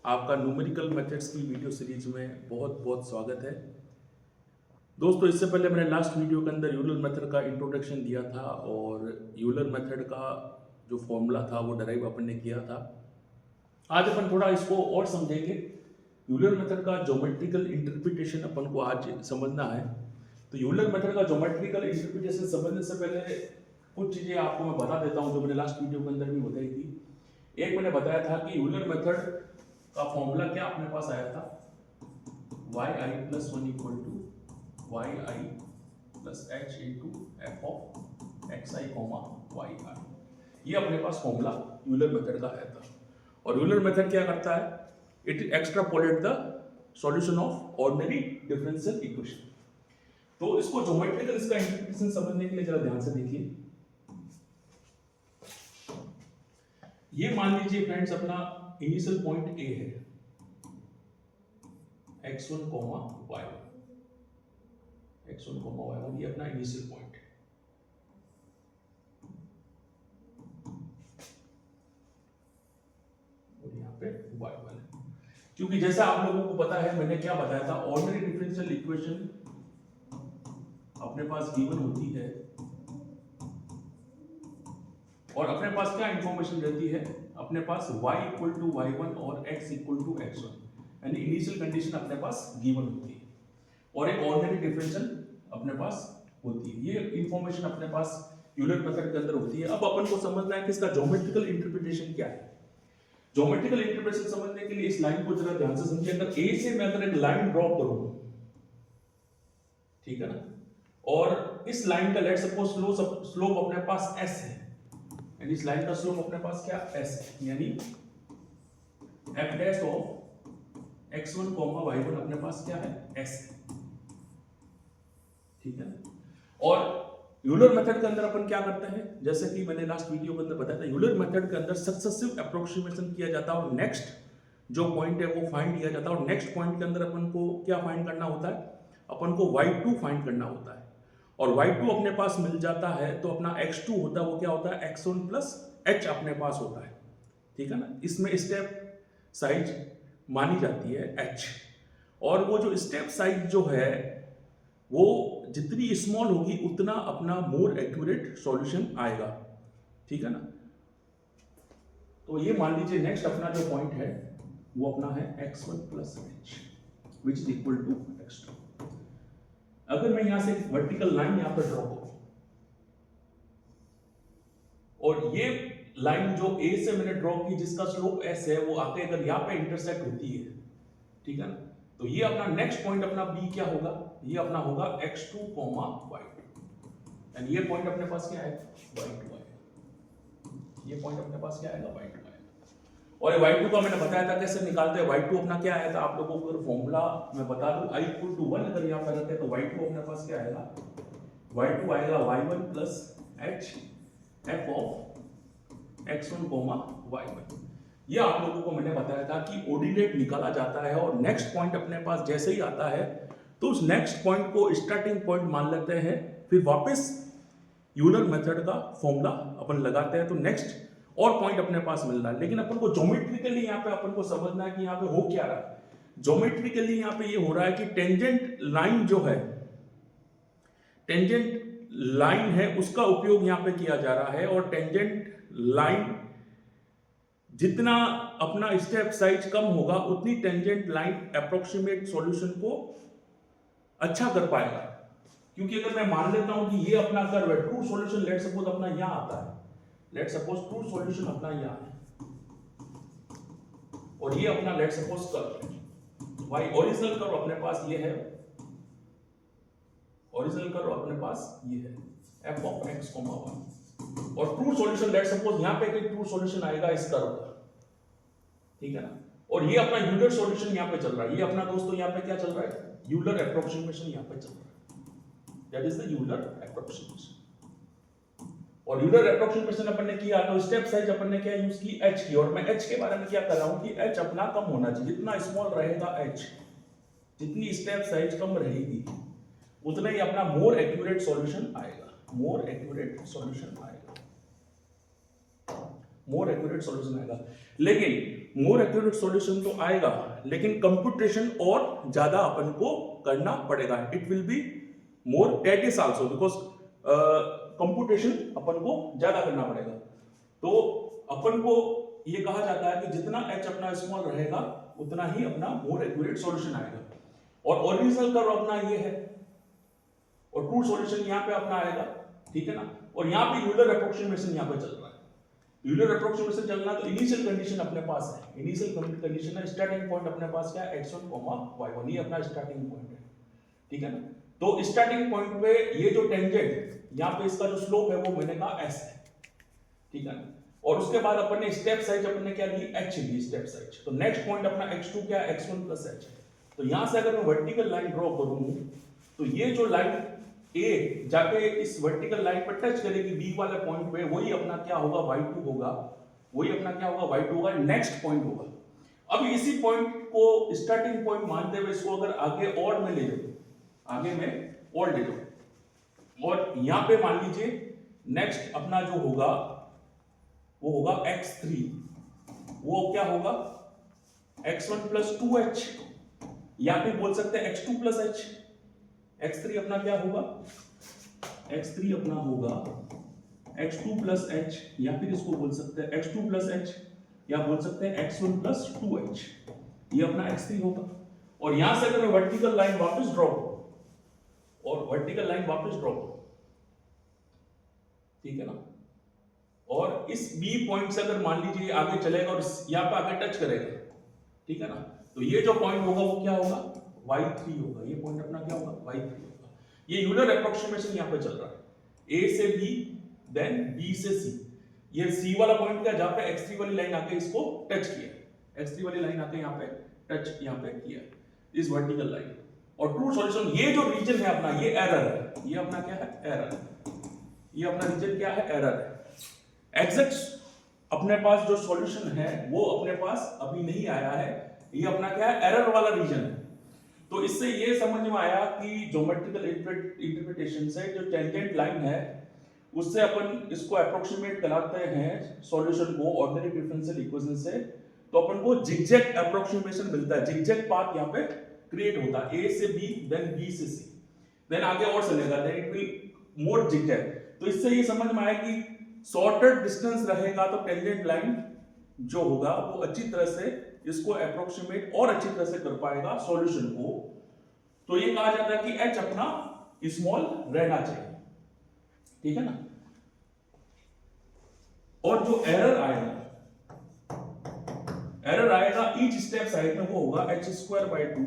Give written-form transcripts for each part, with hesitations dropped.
आपका numerical methods की video series में बहुत बहुत स्वागत है। दोस्तों, इससे पहले मैंने लास्ट वीडियो के अंदर यूलर मेथड का इंट्रोडक्शन दिया था और यूलर मेथड का जो फॉर्मूला था वो डराइव अपन ने किया था। आज अपन थोड़ा इसको और समझेंगे। यूलर मेथड का ज्योमेट्रिकल इंटरप्रिटेशन अपन को आज समझना है। तो यूलर मेथड का ज्योमेट्रिकल इंटरप्रिटेशन समझने से पहले कुछ चीज़ें आपको मैं बता देता हूँ जो मैंने लास्ट वीडियो के अंदर भी बताई थी। एक मैंने बताया था कि यूलर मेथड का फॉर्मूला क्या अपने पास आया था, yi plus 1 equal to yi plus h into F of xi comma yi। ये अपने पास फॉर्मूला यूलर मेथड का आया था। और यूलर मेथड क्या करता है, it extrapolate the solution of ordinary differential equation. तो इसको ज्योमेट्रिकल इसका इंटरप्रिटेशन समझने के लिए जरा ध्यान से देखिए। ये मान लीजिए फ्रेंड्स अपना इनिशियल पॉइंट ए है, x1 comma y1, x1 comma y1 ये अपना इनिशियल पॉइंट है। और यहाँ पे y1 है। क्योंकि जैसा आप लोगों को पता है, मैंने क्या बताया था, ऑर्डिनरी डिफरेंशियल इक्वेशन अपने पास गिवन होती है और अपने पास क्या इंफॉर्मेशन रहती है, अपने पास y इक्वल टू y1 और x इक्वल टू x1, यानी इनिशियल कंडीशन अपने पास गिवन होती है और एक ऑर्डिनरी डिफरेंशियल अपने पास होती है। ये इंफॉर्मेशन अपने पास यूलर मेथड के अंदर होती है। अब अपन को समझना है कि इसका ज्योमेट्रिकल इंटरप्रिटेशन क्या है। ज्योमेट्रिकल इंटरप्रिटेशन समझने के लिए इस लाइन को जरा ध्यान से समझिए। अगर ए से मैं अगर एक लाइन ड्रॉ करूं, ठीक है ना, और इस लाइन का लेट सपोज स्लोप अपने पास s है, यानी इस लाइन का स्लोप अपने पास क्या s है, यानी f dash of x1 y1 अपने पास क्या है, s है, ठीक है ना। और यूलर मेथड के अंदर अपन क्या करते हैं, जैसे कि मैंने लास्ट वीडियो के अंदर बताया था, यूलर मेथड के अंदर सक्सेसिव अप्रोक्सीमेशन किया जाता है और नेक्स्ट जो पॉइंट है वो फाइंड किया जाता है। और नेक्स्ट पॉइंट के अंदर अपन को क्या फाइंड करना होता है, अपन को y2 फाइंड करना होता है। और y2 अपने पास मिल जाता है तो अपना x2 होता है वो क्या होता है, x1 प्लस h अपने पास होता है, ठीक है ना। इसमें स्टेप साइज मानी जाती है h, और वो जो स्टेप साइज जो है वो जितनी स्मॉल होगी उतना अपना मोर एक्यूरेट सॉल्यूशन आएगा, ठीक है ना। तो ये मान लीजिए नेक्स्ट अपना जो पॉइंट है वो अपना है x1 plus h which is equal to x2। अगर मैं यहां से वर्टिकल लाइन यहां पर ड्रॉ करूं और ये लाइन जो a से मैंने ड्रॉ की जिसका स्लोप s है वो आके अगर यहां पे इंटरसेक्ट होती है, ठीक है ना, तो ये अपना नेक्स्ट पॉइंट अपना b क्या होगा, ये अपना होगा x2 y2, यानी ये पॉइंट अपने पास क्या है, y2 आएगा। ये पॉइंट अपने पास क्या आएगा, y2 आएगा। और y2 का मैंने बताया था कैसे निकालते हैं। y2 अपना क्या आया था, आप लोगों को अगर फॉर्मूला मैं बता दूं, i इक्वल टू 1 अगर यहां पर रखते तो y2 अपने पास क्या आएगा, y2 आएगा y1 plus h f of x1 y1। ये आप लोगों को मैंने बताया था कि ऑर्डिनेट निकाला जाता है और नेक्स्ट पॉइंट अपने पास जैसे ही आता है तो उस नेक्स्ट पॉइंट को स्टार्टिंग पॉइंट मान लेते हैं, फिर वापस यूलर मेथड का फॉर्मूला अपन लगाते हैं तो नेक्स्ट और पॉइंट अपने पास मिल रहा है। लेकिन अपन को ज्योमेट्रिकली यहाँ पे अपन को समझना है कि यहाँ पे हो क्या रहा है। ज्योमेट्रिकली यहाँ पे ये हो रहा है कि टेंजेंट लाइन जो है, टेंजेंट लाइन है उसका उपयोग यहाँ पे किया जा रहा है और टेंजेंट लाइन जितना अपना स्टेप साइज कम होगा उतनी टेंजेंट लाइन अप्रोक्सीमेट सॉल्यूशन को अच्छा कर पाएगा। क्योंकि अगर मैं मान लेता हूं कि ये अपना कर्व है, ट्रू सॉल्यूशन लेट सपोज अपना यहां आता है, लेट सपोज ट्रू सॉल्यूशन अपना यहां है और ये अपना लेट सपोज कर्व है, भाई ओरिजिनल कर्व अपने पास ये है, ओरिजिनल कर्व अपने पास ये है f ऑफ x, y, और ट्रू सॉल्यूशन लेट सपोज यहां पे कोई ट्रू सॉल्यूशन आएगा इस कर्व का, ठीक है ना। और ये अपना यूलर सॉल्यूशन यहां पे चल रहा है, ये अपना दोस्तों यहां पे क्या चल रहा है, यूलर अप्रोक्सीमेशन यहां पे चल रहा है, that is the Euler approximation. और यूलर अप्रोक्सीमेशन अपन ने किया तो स्टेप साइज अपन ने क्या यूज की, h की। और मैं h के बारे में क्या कर रहा हूं कि h अपना कम होना चाहिए, जितना स्मॉल रहेगा h, जितनी स्टेप साइज कम रहेगी उतना ही अपना मोर एक्यूरेट सॉल्यूशन आएगा, मोर एक्यूरेट सॉल्यूशन आएगा, मोर एक्यूरेट सॉल्यूशन आएगा। लेकिन मोर एक्यूरेट सॉल्यूशन तो आएगा, लेकिन कंप्यूटेशन और ज्यादा अपन को करना पड़ेगा. It will be more tedious also because computation अपन को ज्यादा करना पड़ेगा. तो अपन को ये कहा जाता है कि जितना h अपना स्मॉल रहेगा उतना ही अपना मोर एक्यूरेट सॉल्यूशन आएगा. और ओरिजिनल कर्व अपना ये है और ट्रू सॉल्यूशन यहाँ पे अपना आएगा. ठीक है ना. और यहाँ पे यूलर अप्रोक्सीमेशन यहाँ पे चल रहा है. यूलर अप्रोक्सीमेशन चलना तो इनिशियल कंडीशन अपने पास है. इनिशियल कंडीशन है, स्टार्टिंग पॉइंट अपने पास क्या है, x1, y1. ये अपना स्टार्टिंग पॉइंट है. ठीक है ना. तो स्टार्टिंग पॉइंट पे ये जो टेंजेंट यहाँ पे इसका जो स्लोप है वो मैंने कहा s है. ठीक है ना. और उसके बाद अपन ने स्टेप साइज अपन ने क्या ली, h ली स्टेप साइज. तो नेक्स्ट पॉइंट अपना x2 क्या है, x1 प्लस h. तो यहां से अगर मैं वर्टिकल लाइन ड्रॉ करूं तो ये जो लाइन a जाके इस वर्टिकल लाइन पर टच करेगी b वाले पॉइंट पे, वही अपना क्या होगा, y2 होगा. वही अपना क्या होगा, y2 होगा. नेक्स्ट पॉइंट होगा. अब इसी पॉइंट को स्टार्टिंग पॉइंट मानते हुए इसको अगर आगे और में ले जाओ, आगे में और ले जाओ, और यहां पे मान लीजिए नेक्स्ट अपना जो होगा वो होगा x3. वो क्या होगा, x1 प्लस 2h, या फिर बोल सकते हैं x2 प्लस h. x3 अपना क्या होगा, x3 अपना होगा x2 प्लस h, या फिर इसको बोल सकते हैं x2 प्लस h, या बोल सकते हैं x1 प्लस 2h. ये अपना x3 होगा. और यहां से अगर मैं वर्टिकल लाइन वापस ड्रॉ करूं, और वर्टिकल लाइन वापस ड्रॉ करूं, ठीक है ना, और इस B पॉइंट से अगर मान लीजिए आगे चलेगा और यहाँ पे आगे टच करेगा, ठीक है ना, तो ये जो पॉइंट होगा वो क्या होगा, y3 होगा. ये पॉइंट अपना क्या होगा, y3 होगा. ये यूलर अप्रोक्सीमेशन यहाँ पे चल रहा है. A से B, देन B से C. ये C वाला पॉइंट क्या, जहाँ पे x3 वाली लाइन आके इसको टच किया, x3 वाली लाइन आके यहाँ पे टच यहाँ पे किया इस वर्टिकल लाइन. और ट्रू सॉल्यूशन ये जो रीजन है अपना, ये एरर है. ये अपना क्या है, एरर. ये अपना रीजन क्या है, एरर है. एग्जैक्ट अपने पास जो सॉल्यूशन है वो अपने पास अभी नहीं आया है. ये अपना क्या है, एरर वाला रीजन है. तो इससे ये समझ में आया कि ज्योमेट्रिकल इंटरप्रिटेशन से जो टेंजेंट लाइन है उससे अपन इसको अप्रोक्सीमेट कराते हैं सॉल्यूशन को ऑर्डिनरी डिफरेंशियल इक्वेशन से. तो अपन को जिगजैग अप्रोक्सीमेशन मिलता है. जिगजैग पाथ यहाँ पे क्रिएट होता है, A से B, देन B से C, देन आगे और चलेगा, then it will more zigzag. तो इससे ये समझ में आया कि शॉर्टर डिस्टेंस रहेगा तो टेंजेंट लाइन जो होगा वो अच्छी तरह से इसको अप्रोक्सीमेट और अच्छी तरह से कर पाएगा सॉल्यूशन को. तो ये कहा जाता है कि h अपना स्मॉल रहना चाहिए. ठीक है ना. और जो एरर आएगा ईच स्टेप साइड में वो होगा h²/2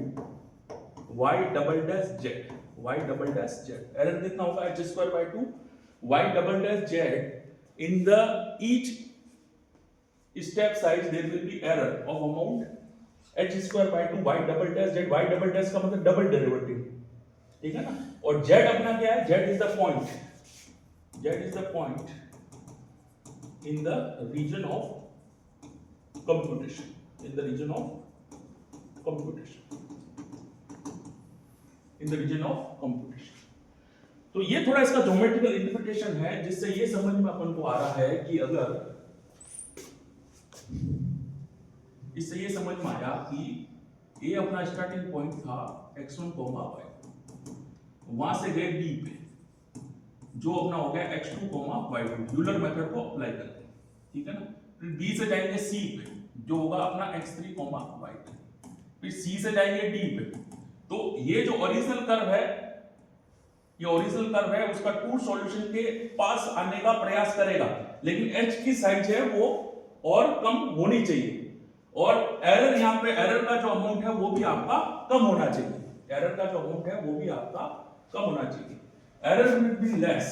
y double dash z. Error कितना होगा, h²/2 y double dash z. In the each step size there will be error of amount h²/2 y double dash z. y double dash का मतलब double derivative. ठीक है ना. और z अपना क्या है, z is the point. Z is the point in the region of computation. In the region of computation. In the region of computation. तो ये थोड़ा इसका ज्योमेट्रिकल इंटरप्रिटेशन है जिससे ये समझ में अपन को आ रहा है कि अगर इससे ये समझ में आया कि A अपना स्टार्टिंग पॉइंट था x1, y, वहां से गए B पे, जो अपना हो गया x2, y2. यूलर मेथड को अप्लाई करते हैं. ठीक है ना. फिर B से जाएंगे C पे, जो होगा अपना x3, y3. फिर C से जाएंगे D पे. तो ये जो ओरिजिनल कर्व है, ये ओरिजिनल कर्व है, उसका ट्रू सॉल्यूशन के पास आने का प्रयास करेगा, लेकिन h की साइज है वो और कम होनी चाहिए. और एरर यहाँ पे, एरर का जो अमाउंट है वो भी आपका कम होना चाहिए. एरर का जो अमाउंट है वो भी आपका कम होना चाहिए. Error will be less.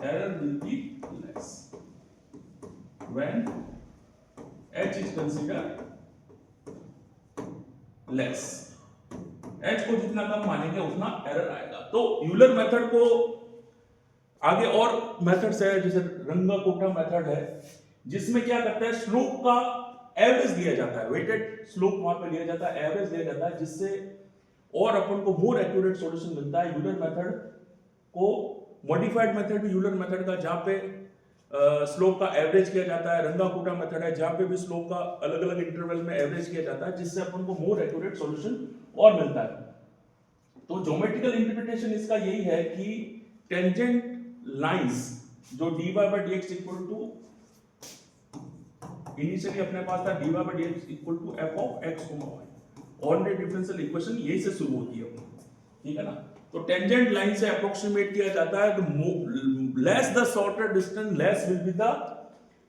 Error will be less when h is considered less. h को जितना कम मानेंगे उतना एरर आएगा. तो यूलर मेथड को आगे और मेथड्स है, जैसे रंगा-कोटा मेथड है, जिसमें क्या करते हैं, स्लोप का एवरेज लिया जाता है. वेटेड स्लोप वहां पे लिया जाता है, एवरेज लिया जाता है, जिससे और अपन को मोर एक्यूरेट सॉल्यूशन मिलता है. यूलर मेथड को मॉडिफाइड मेथड भी यूलर मेथड का, जहां पे स्लोप का एवरेज किया जाता है। रंगाकुटा मेथड है जहां पे भी स्लोप का अलग अलग इंटरवल में एवरेज किया जाता है, जिससे अपन को मोर एक्यूरेट सॉल्यूशन और मिलता है। तो ज्योमेट्रिकल इंटरप्रिटेशन इसका यही है कि टेंजेंट लाइंस जो dy by dx equal to, initially अपने पास था dy by dx equal to f of x, y, ordinary differential equation यही से शुरू होती है, ठीक है ना। तो टेंजेंट लाइन से अप्रोक्सीमेट किया जाता है, तो less the shorter distance less will be the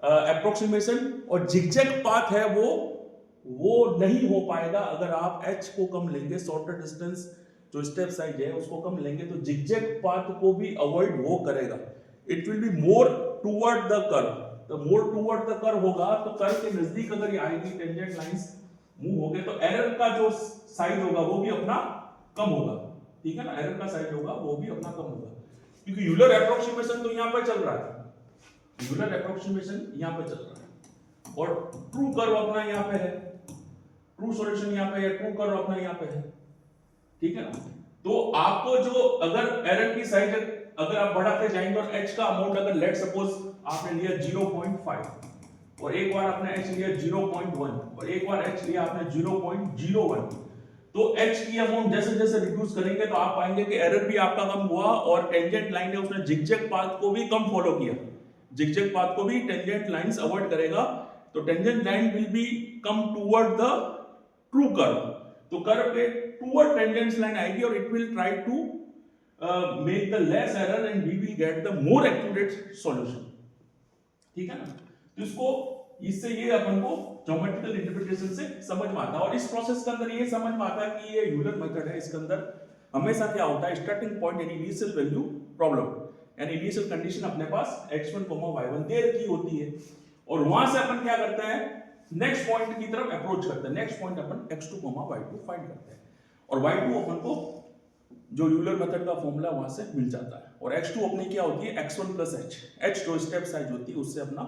approximation, और जिगजैग पाथ है वो नहीं हो पाएगा अगर आप h को कम लेंगे, शॉर्टर डिस्टेंस जो स्टेप साइज है उसको कम लेंगे, तो जिगजैग पाथ को भी अवॉइड वो करेगा। It will be more toward the curve, तो मोर टुवर्ड द कर्व होगा, तो कर्व के नजदीक अगर ये आएगी टेंजेंट लाइंस मूव हो गए, तो एरर का जो साइज होगा वो भी अपना कम होगा, ठीक है ना। एरर का साइज होगा वो भी अपना कम होगा, क्योंकि यूलर अप्रोक्सीमेशन तो यहां पर चल रहा है, यूलर अप्रोक्सीमेशन यहां पर चल रहा है, और ट्रू कर्व अपना यहां पे है, ट्रू सॉल्यूशन यहां पे है, ट्रू कर्व अपना यहां पे है, ठीक है ना। तो आपको जो अगर एरर की साइज अगर आप बढ़ाते जाएंगे और h का अमाउंट अगर लेट सपोज आपने लिया 0.5 और एक बार आपने h लिया 0.1 और एक बार h लिया आपने 0.01, तो h की अमाउंट जैसे जैसे रिड्यूस करेंगे तो आप पाएंगे कि एरर भी आपका कम हुआ, और टेंजेंट लाइन ने उसने जिगजैग पाथ को भी कम फॉलो किया, जिगजैग पाथ को भी टेंजेंट लाइंस अवॉइड करेगा, तो tangent line will be come toward the true curve, तो कर्व के टुवर्ड टेंजेंट लाइन आएगी और it will try to make the less error and we will get the more accurate solution, ठीक है ना। तो इससे ये अपन को ज्योमेट्रिकल इंटरप्रिटेशन से समझ में आता है, और इस प्रोसेस के अंदर ये समझ में आता है कि ये यूलर मेथड है, इसके अंदर हमेशा क्या होता है, स्टार्टिंग पॉइंट यानी इनिशियल वैल्यू प्रॉब्लम यानी इनिशियल कंडीशन अपने पास x1, y1 दे रखी होती है, और वहां से अपन क्या करते हैं, नेक्स्ट पॉइंट की तरफ अप्रोच करते हैं, नेक्स्ट पॉइंट अपन x2, y2 फाइंड करते हैं, और y2 अपन को जो यूलर मेथड का फॉर्मूला वहां से मिल जाता है, और x2 अपनी क्या होती है x1 प्लस h जो स्टेप साइज होती है उससे अपना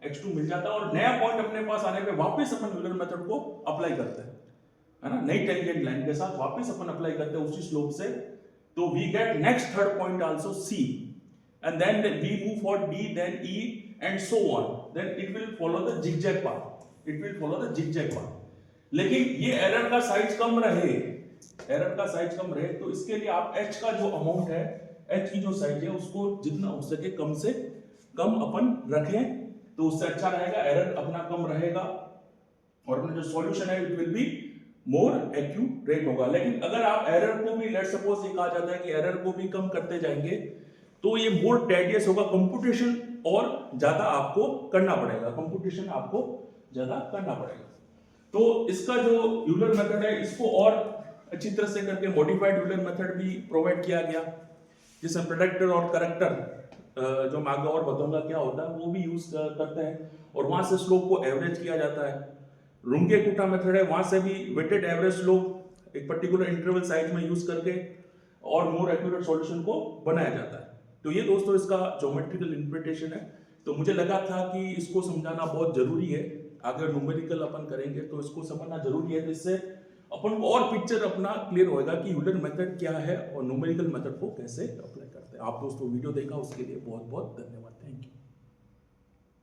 x2 मिल जाता है, और नया पॉइंट अपने पास आने पे वापस अपन यूलर मेथड को अप्लाई करते हैं, है ना, नई टेंजेंट लाइन के साथ वापस अपन अप्लाई करते हैं उसी स्लोप से, तो we get next third point also c, and then we move for d, then e and so on, then it will follow the zigzag path, it will follow the zigzag path. लेकिन ये error का size कम रहे, error का size कम रहे, तो इसके लिए आप h का जो अमाउंट है, h की जो साइज है उसको जितना हो सके कम से कम अपन रखें, तो उससे अच्छा रहेगा, एरर अपना कम रहेगा, और अपना जो सॉल्यूशन है it will be more accurate होगा। लेकिन अगर आप एरर को भी लेट सपोज ये कहा जाता है कि एरर को भी कम करते जाएंगे तो ये मोर टेडियस होगा, कंप्यूटेशन और ज्यादा आपको करना पड़ेगा, कंप्यूटेशन आपको ज्यादा करना पड़ेगा। तो इसका जो यूलर मेथड है इसको और अच्छी तरह से करके मॉडिफाइड यूलर मेथड भी प्रोवाइड किया गया, जिसमें प्रेडिक्टर और करेक्टर जो मैं आगे और बताऊंगा क्या होता है वो भी यूज करते हैं, और वहां से स्लोप को एवरेज किया जाता है। रुंगे-कुटा मेथड है, वहां से भी वेटेड एवरेज स्लोप एक पर्टिकुलर इंटरवल साइज में यूज करके और मोर एक्यूरेट सॉल्यूशन को बनाया जाता है। तो ये दोस्तों इसका ज्योमेट्रिकल इंटरप्रिटेशन है, तो मुझे लगा था कि इसको समझाना बहुत जरूरी है, अगर न्यूमेरिकल अपन करेंगे तो इसको समझना जरूरी है, तो इससे अपन को और पिक्चर अपना क्लियर होएगा कि यूलर मेथड क्या है और न्यूमेरिकल मेथड को कैसे अप्लाई करते हैं। आप दोस्तों वीडियो देखा उसके लिए बहुत बहुत धन्यवाद।